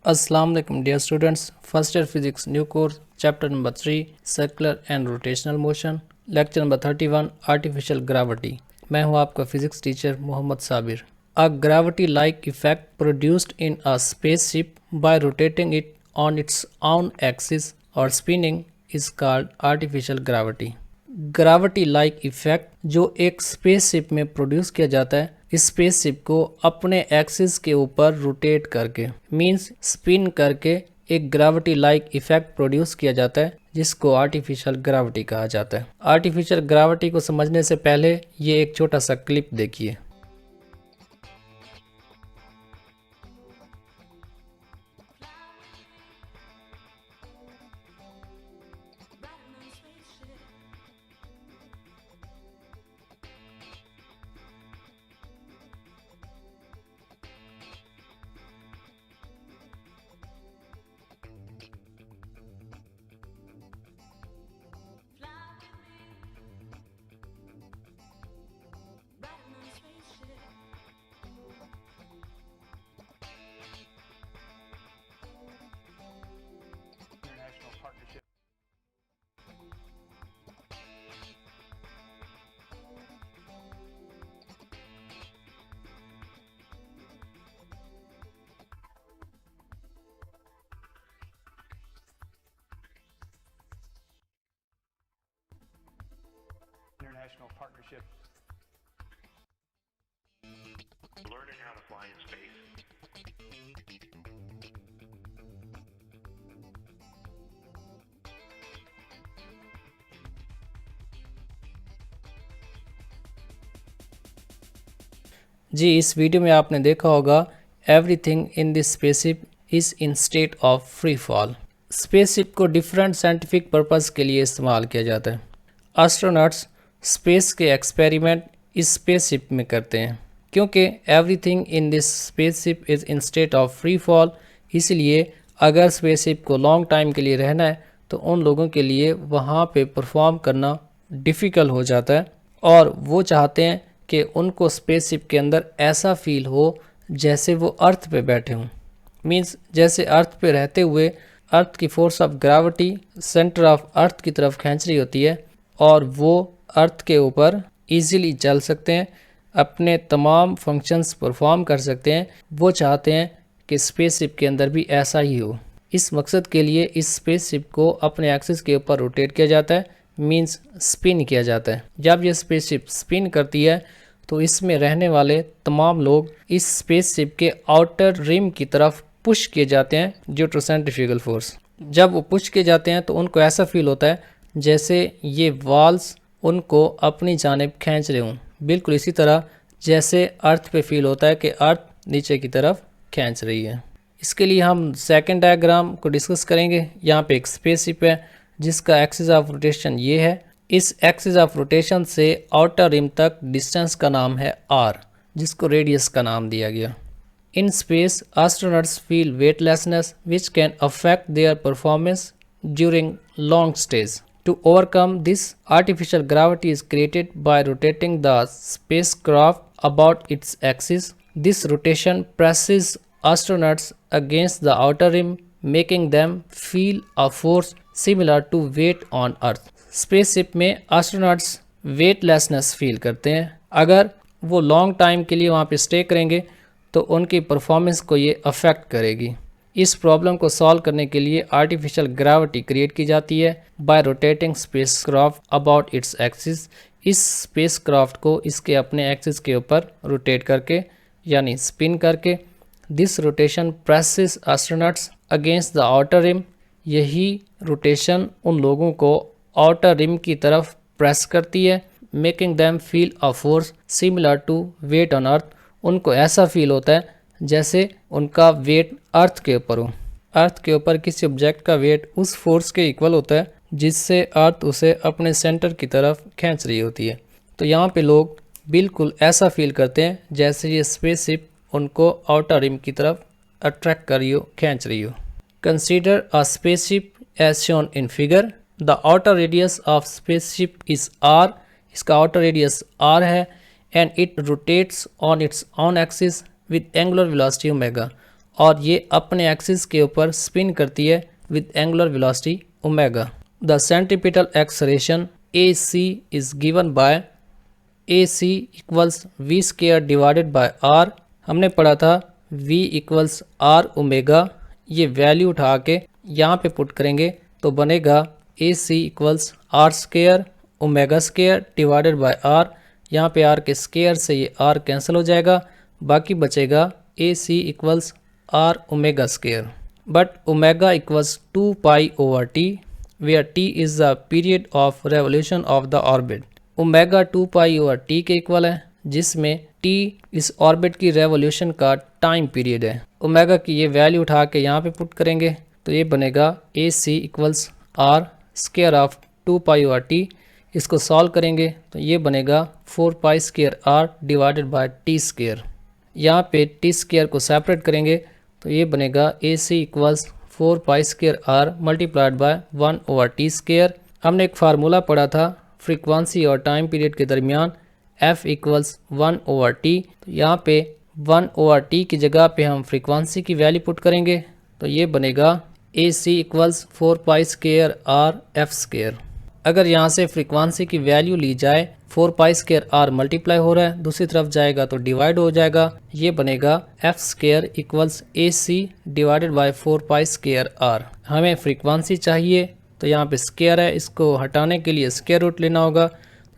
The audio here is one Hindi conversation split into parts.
Assalamu alaikum dear students. First year physics new course chapter number 3 circular and rotational motion lecture number 31 artificial gravity. मैं हूं आपका physics teacher Mohammad Sabir. A gravity like effect produced in a spaceship by rotating it on its own axis or spinning is called artificial gravity. Gravity like effect जो एक स्पेसशिप में प्रोड्यूस किया जाता है इस स्पेसशिप को अपने एक्सिस के ऊपर रोटेट करके मींस स्पिन करके एक ग्रेविटी लाइक इफेक्ट प्रोड्यूस किया जाता है जिसको आर्टिफिशियल ग्रेविटी कहा जाता है. आर्टिफिशियल ग्रेविटी को समझने से पहले ये एक छोटा सा क्लिप देखिए. International partnership. Learning how to fly in space. जी इस वीडियो में आपने देखा होगा everything in this spaceship is in state of free fall. Spaceship को डिफरेंट साइंटिफिक पर्पस के लिए इस्तेमाल किया जाता है. एस्ट्रोनॉट्स स्पेस के एक्सपेरिमेंट इस स्पेसशिप में करते हैं. क्योंकि everything in this spaceship is in state of free fall, इसलिए अगर स्पेसशिप को लॉन्ग टाइम के लिए रहना है तो उन लोगों के लिए वहाँ पे परफॉर्म करना डिफ़िकल्ट हो जाता है और वो चाहते हैं कि उनको स्पेसशिप के अंदर ऐसा फील हो जैसे वो अर्थ पे बैठे हों. मींस जैसे अर्थ पे रहते हुए अर्थ की force of gravity centre of earth की तरफ खींच रही होती है और वो अर्थ के ऊपर इजीली चल सकते हैं, अपने तमाम फंक्शंस परफॉर्म कर सकते हैं. वो चाहते हैं कि स्पेसशिप के अंदर भी ऐसा ही हो. इस मकसद के लिए इस स्पेसशिप को अपने एक्सिस के ऊपर रोटेट किया जाता है, मींस स्पिन किया जाता है. जब ये स्पेसशिप स्पिन करती है तो इसमें रहने वाले तमाम लोग इस स्पेसशिप के आउटर रिम की तरफ पुश किए जाते हैं ड्यू टू सेंट्रीफ्यूगल फोर्स. जब वो पुश किए जाते हैं तो उनको ऐसा फील होता है जैसे ये वॉल्स उनको अपनी जानिब खींच रहे हों, बिल्कुल इसी तरह जैसे अर्थ पे फील होता है कि अर्थ नीचे की तरफ खींच रही है. इसके लिए हम सेकंड डायग्राम को डिस्कस करेंगे. यहाँ पे एक स्पेसशिप है जिसका एक्सिस ऑफ रोटेशन ये है. इस एक्सिस ऑफ रोटेशन से आउटर रिम तक डिस्टेंस का नाम है r, जिसको रेडियस का नाम दिया गया. In space astronauts feel weightlessness which can affect their performance during long stage. To overcome this, artificial gravity is created by rotating the spacecraft about its axis. This rotation presses astronauts against the outer rim, making them feel a force similar to weight on Earth. Spaceship में astronauts weightlessness feel करते हैं. अगर वो लॉन्ग टाइम के लिए वहाँ पे स्टे करेंगे तो उनकी परफॉर्मेंस को ये अफेक्ट करेगी. इस प्रॉब्लम को सॉल्व करने के लिए आर्टिफिशियल ग्रेविटी क्रिएट की जाती है bye rotating spacecraft about its axis. इस स्पेसक्राफ्ट को इसके अपने एक्सिस के ऊपर रोटेट करके यानी स्पिन करके. This rotation presses astronauts against the outer rim. यही रोटेशन उन लोगों को आउटर रिम की तरफ प्रेस करती है, making them feel a force similar to weight on earth. उनको ऐसा फील होता है जैसे उनका वेट अर्थ के ऊपर हो. अर्थ के ऊपर किसी ऑब्जेक्ट का वेट उस फोर्स के इक्वल होता है जिससे अर्थ उसे अपने सेंटर की तरफ खींच रही होती है. तो यहाँ पे लोग बिल्कुल ऐसा फील करते हैं जैसे ये स्पेसशिप उनको आउटर रिम की तरफ अट्रैक्ट कर रही हो, खींच रही हो. Consider a spaceship as shown in figure. The outer radius of spaceship is r. इसका आउटर रेडियस r है and it rotates on its on axis with angular velocity omega. और ये अपने एक्सिस के ऊपर स्पिन करती है with angular velocity omega. The centripetal acceleration AC is given by AC equals we square divided by R। हमने पढ़ा था V इक्वल्स R ओमेगा, ये वैल्यू उठा के यहाँ पे पुट करेंगे तो बनेगा AC equals R square omega square divided by R। यहाँ पे R के स्क्वायर से ये R कैंसिल हो जाएगा, बाकी बचेगा AC equals R omega square. But omega equals 2 pi over T where T is the period of revolution of the orbit। Omega 2 pi over T के इक्वल है, जिसमें T इस ऑर्बिट की रेवोल्यूशन का टाइम पीरियड है। ओमेगा की ये वैल्यू उठा के यहाँ पे पुट करेंगे तो ये बनेगा AC equals R square of 2 pi over T। इसको सॉल्व करेंगे तो ये बनेगा 4 pi square R divided by T square. यहाँ पे T स्क्वायर को सेपरेट करेंगे तो ये बनेगा AC equals 4 pi square R multiplied by 1 over T square. हमने एक फार्मूला पढ़ा था फ्रीक्वेंसी और टाइम पीरियड के दरमियान, F इक्वल्स 1 ओवर T। तो यहाँ पे 1 ओवर T की जगह पे हम फ्रीक्वेंसी की वैल्यू पुट करेंगे तो ये बनेगा AC equals 4 pi square R F square. अगर यहाँ से फ्रीक्वेंसी की वैल्यू ली जाए 4 पाई स्क्वायर R मल्टीप्लाई हो रहा है, दूसरी तरफ जाएगा तो डिवाइड हो जाएगा, ये बनेगा F square equals AC divided by 4 pi square R। हमें फ्रीक्वेंसी चाहिए तो यहाँ पे स्क्वायर है, इसको हटाने के लिए स्क्वायर रूट लेना होगा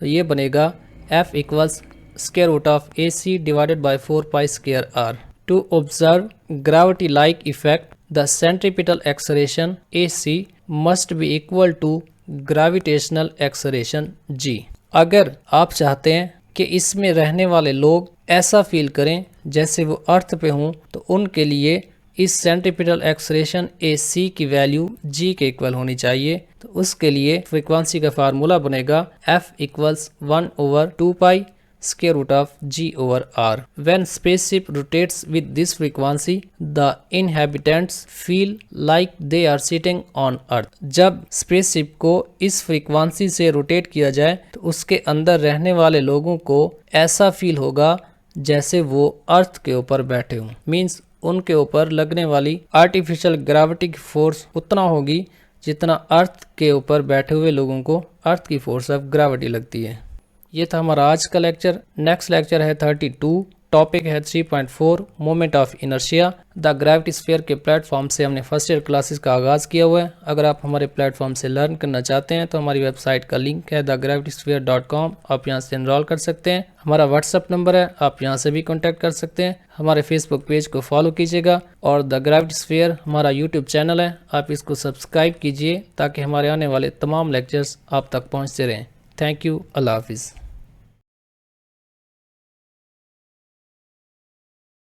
तो ये बनेगा F equals square root of AC divided by 4 pi square R। To observe gravity like effect the centripetal acceleration AC must be equal to gravitational acceleration G। अगर आप चाहते हैं कि इसमें रहने वाले लोग ऐसा फील करें जैसे वो अर्थ पे हों तो उनके लिए इस सेंट्रीपिटल एक्सेलरेशन AC की वैल्यू G के इक्वल होनी चाहिए। तो उसके लिए फ्रीक्वेंसी का फार्मूला बनेगा F equals 1 over 2 pi square root of G over R। When spaceship rotates with this frequency, the inhabitants feel like they are sitting on Earth। जब spaceship को इस frequency से rotate किया जाए तो उसके अंदर रहने वाले लोगों को ऐसा feel होगा जैसे वो अर्थ के ऊपर बैठे हों। मीन्स उनके ऊपर लगने वाली आर्टिफिशियल ग्रेविटी की फोर्स उतना होगी जितना अर्थ के ऊपर बैठे हुए लोगों को अर्थ की फोर्स ऑफ ग्रेविटी लगती है। ये था हमारा आज का लेक्चर। नेक्स्ट लेक्चर है 32, टॉपिक है 3.4 moment of inertia. The gravity sphere के प्लेटफॉर्म से हमने फर्स्ट ईयर क्लासेस का आगाज़ किया हुआ है। अगर आप हमारे प्लेटफॉर्म से लर्न करना चाहते हैं तो हमारी वेबसाइट का लिंक है thegravitysphere.com, आप यहाँ से एनरोल कर सकते हैं। हमारा व्हाट्सअप नंबर है, आप यहाँ से भी कॉन्टैक्ट कर सकते हैं। हमारे फेसबुक पेज को फॉलो कीजिएगा और द ग्रेविटी स्फीयर हमारा यूट्यूब चैनल है, आप इसको सब्सक्राइब कीजिए ताकि हमारे आने वाले तमाम लेक्चर्स आप तक पहुँचते रहें। थैंक यू, अल्लाह हाफिज़।